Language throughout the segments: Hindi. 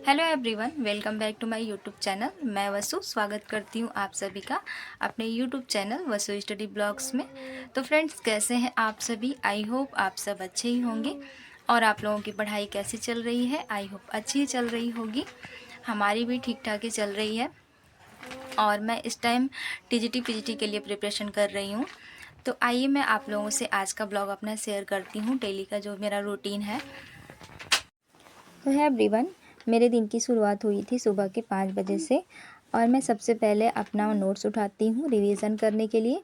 Hello everyone, welcome back to my YouTube channel. मैं वसु स्वागत करती हूँ आप सभी का अपने YouTube channel Vasu study blogs में। तो फ्रेंड्स, कैसे हैं आप सभी? आई होप आप सब अच्छे ही होंगे। और आप लोगों की पढ़ाई कैसी चल रही है? आई होप अच्छी ही चल रही होगी। हमारी भी ठीक ठाक ही चल रही है। और मैं इस टाइम टीजीटी पीजीटी के लिए प्रिपरेशन कर रही हूँ। तो आइए मैं आप लोगों से आज का ब्लॉग अपना शेयर करती हूँ, डेली का जो मेरा रूटीन है। तो है एवरीवन, मेरे दिन की शुरुआत हुई थी सुबह के 5 बजे से। और मैं सबसे पहले अपना नोट्स उठाती हूँ रिवीजन करने के लिए।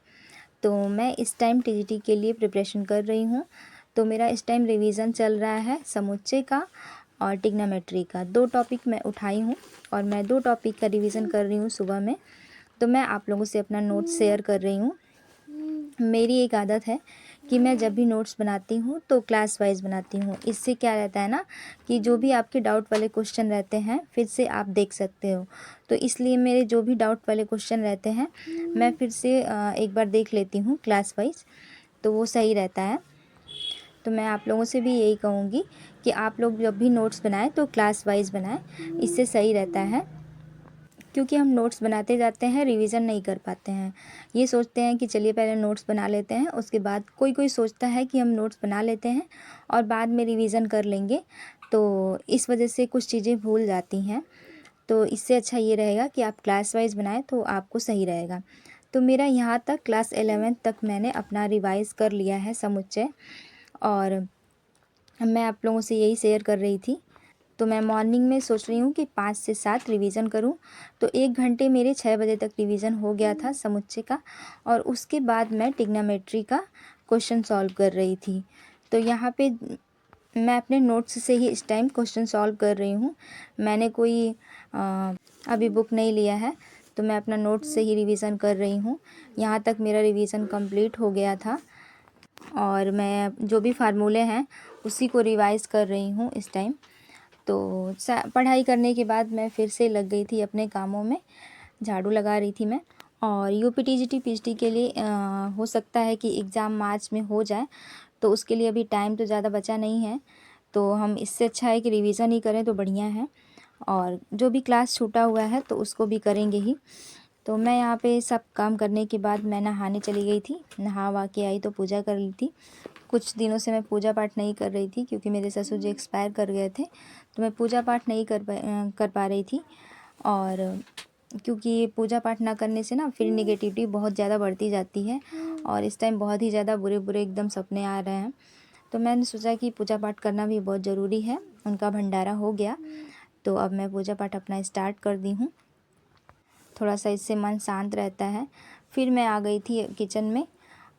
तो मैं इस टाइम टीजीटी के लिए प्रिपरेशन कर रही हूँ। तो मेरा इस टाइम रिवीजन चल रहा है समुच्चय का और ट्रिग्नोमेट्री का। 2 टॉपिक मैं उठाई हूँ और मैं 2 टॉपिक का रिवीजन कर रही हूँ सुबह में। तो मैं आप लोगों से अपना नोट्स शेयर कर रही हूँ। मेरी एक आदत है कि मैं जब भी नोट्स बनाती हूँ तो क्लास वाइज बनाती हूँ। इससे क्या रहता है ना कि जो भी आपके डाउट वाले क्वेश्चन रहते हैं फिर से आप देख सकते हो। तो इसलिए मेरे जो भी डाउट वाले क्वेश्चन रहते हैं मैं फिर से एक बार देख लेती हूँ क्लास वाइज, तो वो सही रहता है। तो मैं आप लोगों से भी यही कहूँगी कि आप लोग जब भी नोट्स बनाएं तो क्लास वाइज बनाएं, इससे सही रहता है। क्योंकि हम नोट्स बनाते जाते हैं, रिवीजन नहीं कर पाते हैं। ये सोचते हैं कि चलिए पहले नोट्स बना लेते हैं, उसके बाद कोई सोचता है कि हम नोट्स बना लेते हैं और बाद में रिवीजन कर लेंगे। तो इस वजह से कुछ चीज़ें भूल जाती हैं। तो इससे अच्छा ये रहेगा कि आप क्लास वाइज बनाएं तो आपको सही रहेगा। तो मेरा यहाँ तक क्लास 11th तक मैंने अपना रिवाइज़ कर लिया है समुच्चय। और मैं आप लोगों से यही शेयर कर रही थी। तो मैं मॉर्निंग में सोच रही हूँ कि 5 से 7 रिवीजन करूँ। तो 1 घंटे मेरे 6 बजे तक रिवीजन हो गया था समुच्चय का। और उसके बाद मैं ट्रिग्नोमेट्री का क्वेश्चन सॉल्व कर रही थी। तो यहाँ पे मैं अपने नोट्स से ही इस टाइम क्वेश्चन सॉल्व कर रही हूँ। मैंने कोई अभी बुक नहीं लिया है, तो मैं अपना नोट्स से ही रिवीजन कर रही हूँ। यहाँ तक मेरा रिवीजन कंप्लीट हो गया था और मैं जो भी फार्मूले हैं उसी को रिवाइज़ कर रही हूँ इस टाइम। तो पढ़ाई करने के बाद मैं फिर से लग गई थी अपने कामों में, झाड़ू लगा रही थी मैं। और यूपी टीजीटी पीजीटी के लिए हो सकता है कि एग्ज़ाम मार्च में हो जाए, तो उसके लिए अभी टाइम तो ज़्यादा बचा नहीं है। तो हम इससे अच्छा है कि रिवीज़न ही करें तो बढ़िया है। और जो भी क्लास छूटा हुआ है तो उसको भी करेंगे ही। तो मैं यहाँ पे सब काम करने के बाद मैं नहाने चली गई थी। नहा वहा के आई तो पूजा कर ली थी। कुछ दिनों से मैं पूजा पाठ नहीं कर रही थी क्योंकि मेरे ससुर जी एक्सपायर कर गए थे, तो मैं पूजा पाठ नहीं कर पा रही थी। और क्योंकि पूजा पाठ ना करने से ना फिर नेगेटिविटी बहुत ज़्यादा बढ़ती जाती है और इस टाइम बहुत ही ज़्यादा बुरे बुरे एकदम सपने आ रहे हैं। तो मैंने सोचा कि पूजा पाठ करना भी बहुत ज़रूरी है। उनका भंडारा हो गया तो अब मैं पूजा पाठ अपना स्टार्ट कर दी हूँ। थोड़ा सा इससे मन शांत रहता है। फिर मैं आ गई थी किचन में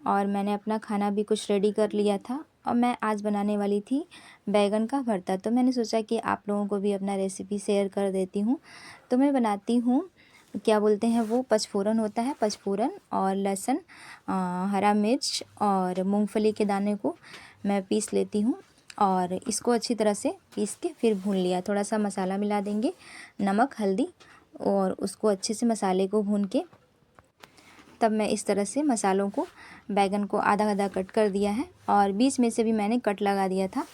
और मैंने अपना खाना भी कुछ रेडी कर लिया था। और मैं आज बनाने वाली थी बैगन का भरता। तो मैंने सोचा कि आप लोगों को भी अपना रेसिपी शेयर कर देती हूँ। तो मैं बनाती हूँ, क्या बोलते हैं वो, पचफोरन होता है, पचफोरन और लहसुन, हरा मिर्च और मूंगफली के दाने को मैं पीस लेती हूँ। और इसको अच्छी तरह से पीस के फिर भून लिया। थोड़ा सा मसाला मिला देंगे, नमक हल्दी, और उसको अच्छे से मसाले को भून के तब मैं इस तरह से मसालों को, बैगन को आधा आधा कट कर दिया है और बीच में से भी मैंने कट लगा दिया था।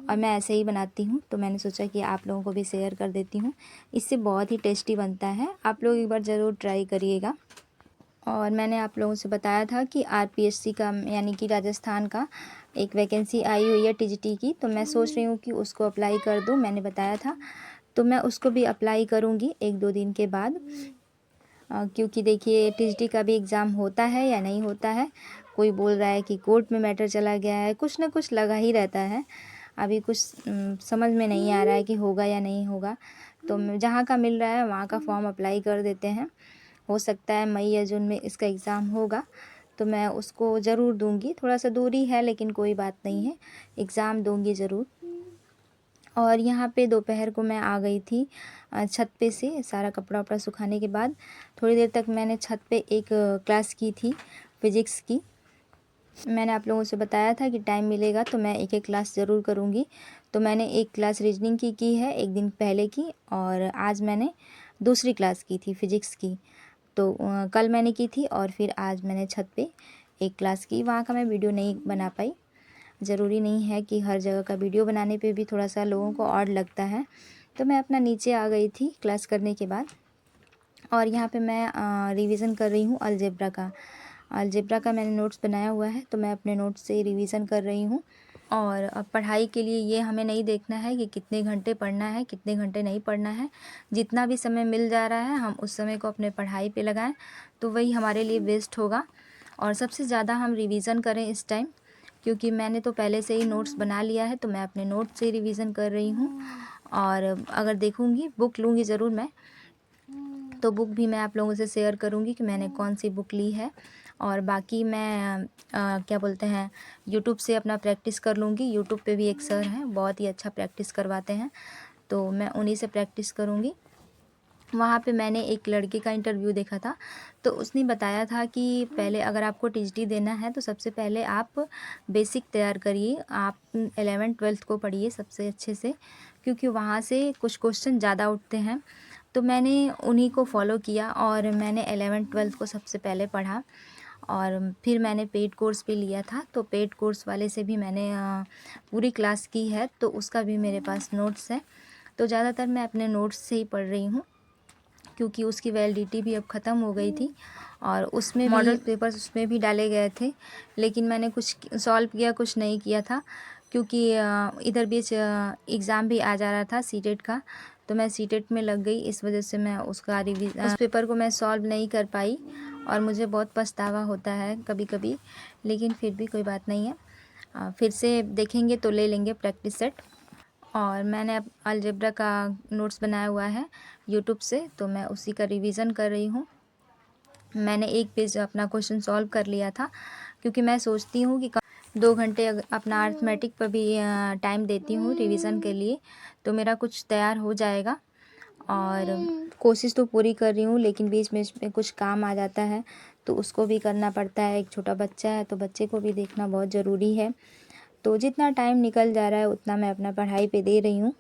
और मैं ऐसे ही बनाती हूँ, तो मैंने सोचा कि आप लोगों को भी शेयर कर देती हूँ। इससे बहुत ही टेस्टी बनता है, आप लोग एक बार ज़रूर ट्राई करिएगा। और मैंने आप लोगों से बताया था कि आरपीएससी का यानी कि राजस्थान का एक वैकेंसी आई हुई है टीजीटी की, तो मैं सोच रही हूँ कि उसको अप्लाई कर दूँ, मैंने बताया था। तो मैं उसको भी अप्लाई करूँगी 1-2 दिन के बाद। क्योंकि देखिए टीजीटी का भी एग्ज़ाम होता है या नहीं होता है। कोई बोल रहा है कि कोर्ट में मैटर चला गया है, कुछ ना कुछ लगा ही रहता है। अभी कुछ समझ में नहीं आ रहा है कि होगा या नहीं होगा। तो जहाँ का मिल रहा है वहाँ का फॉर्म अप्लाई कर देते हैं। हो सकता है मई या जून में इसका एग्ज़ाम होगा, तो मैं उसको ज़रूर दूँगी। थोड़ा सा दूरी है लेकिन कोई बात नहीं है, एग्ज़ाम दूँगी ज़रूर। और यहाँ पे दोपहर को मैं आ गई थी छत पे से सारा कपड़ा वपड़ा सुखाने के बाद। थोड़ी देर तक मैंने छत पे एक क्लास की थी फिज़िक्स की। मैंने आप लोगों से बताया था कि टाइम मिलेगा तो मैं एक एक क्लास ज़रूर करूँगी। तो मैंने एक क्लास रीजनिंग की है एक दिन पहले की, और आज मैंने दूसरी क्लास की थी फिज़िक्स की। तो कल मैंने की थी और फिर आज मैंने छत पे एक क्लास की। वहाँ का मैं वीडियो नहीं बना पाई। ज़रूरी नहीं है कि हर जगह का वीडियो बनाने पे भी थोड़ा सा लोगों को ऑड लगता है, तो मैं अपना नीचे आ गई थी क्लास करने के बाद, और यहाँ पे मैं रिवीज़न कर रही हूँ अलजेब्रा का। अलजेब्रा का मैंने नोट्स बनाया हुआ है, तो मैं अपने नोट्स से रिवीज़न कर रही हूँ। और अब पढ़ाई के लिए ये हमें नहीं देखना है कि कितने घंटे पढ़ना है, कितने घंटे नहीं पढ़ना है। जितना भी समय मिल जा रहा है हम उस समय को अपने पढ़ाई पे लगाएं, तो वही हमारे लिए बेस्ट होगा। और सबसे ज़्यादा हम रिवीज़न करें इस टाइम, क्योंकि मैंने तो पहले से ही नोट्स बना लिया है, तो मैं अपने नोट्स से रिवीज़न कर रही हूँ। और अगर देखूँगी, बुक लूँगी ज़रूर मैं, तो बुक भी मैं आप लोगों से शेयर करूँगी कि मैंने कौन सी बुक ली है। और बाकी मैं क्या बोलते हैं, यूट्यूब से अपना प्रैक्टिस कर लूँगी। यूट्यूब पे भी एक सर हैं, बहुत ही अच्छा प्रैक्टिस करवाते हैं, तो मैं उन्हीं से प्रैक्टिस करूँगी। वहाँ पे मैंने एक लड़के का इंटरव्यू देखा था, तो उसने बताया था कि पहले अगर आपको टीजीटी देना है तो सबसे पहले आप बेसिक तैयार करिए, आप 11th-12th को पढ़िए सबसे अच्छे से, क्योंकि वहाँ से कुछ क्वेश्चन ज़्यादा उठते हैं। तो मैंने उन्हीं को फॉलो किया और मैंने 11th-12th को सबसे पहले पढ़ा, और फिर मैंने पेड कोर्स भी लिया था। तो पेड कोर्स वाले से भी मैंने पूरी क्लास की है, तो उसका भी मेरे पास नोट्स है। तो ज़्यादातर मैं अपने नोट्स से ही पढ़ रही हूँ, क्योंकि उसकी वैलिडिटी भी अब ख़त्म हो गई थी, और उसमें मॉडल पेपर्स उसमें भी डाले गए थे, लेकिन मैंने कुछ सॉल्व किया, कुछ नहीं किया था, क्योंकि इधर बीच एग्ज़ाम भी आ जा रहा था सीटेट का, तो मैं सीटेट में लग गई। इस वजह से मैं उसका उस पेपर को मैं सॉल्व नहीं कर पाई, और मुझे बहुत पछतावा होता है कभी कभी, लेकिन फिर भी कोई बात नहीं है। फिर से देखेंगे तो ले लेंगे प्रैक्टिस सेट। और मैंने अब अलजेब्रा का नोट्स बनाया हुआ है यूट्यूब से, तो मैं उसी का रिवीज़न कर रही हूँ। मैंने एक पेज अपना क्वेश्चन सॉल्व कर लिया था, क्योंकि मैं सोचती हूँ कि 2 घंटे अपना अर्थमेटिक पर भी टाइम देती हूँ रिवीज़न के लिए, तो मेरा कुछ तैयार हो जाएगा। और कोशिश तो पूरी कर रही हूँ, लेकिन बीच में कुछ काम आ जाता है, तो उसको भी करना पड़ता है। एक छोटा बच्चा है, तो बच्चे को भी देखना बहुत ज़रूरी है। तो जितना टाइम निकल जा रहा है उतना मैं अपना पढ़ाई पे दे रही हूँ,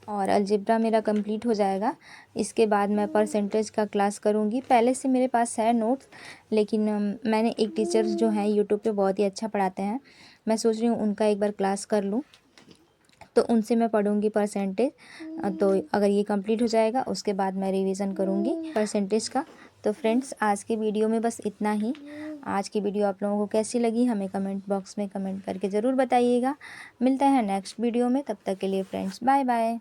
और अलजेब्रा मेरा कंप्लीट हो जाएगा। इसके बाद मैं परसेंटेज का क्लास करूँगी। पहले से मेरे पास है नोट्स, लेकिन मैंने एक टीचर जो हैं यूट्यूब पे बहुत ही अच्छा पढ़ाते हैं, मैं सोच रही हूँ उनका एक बार क्लास कर लूँ, तो उनसे मैं पढ़ूँगी परसेंटेज। तो अगर ये कंप्लीट हो जाएगा उसके बाद मैं रिवीज़न करूँगी परसेंटेज का। तो फ्रेंड्स, आज की वीडियो में बस इतना ही। आज की वीडियो आप लोगों को कैसी लगी हमें कमेंट बॉक्स में कमेंट करके ज़रूर बताइएगा। मिलता है नेक्स्ट वीडियो में, तब तक के लिए फ्रेंड्स बाय बाय।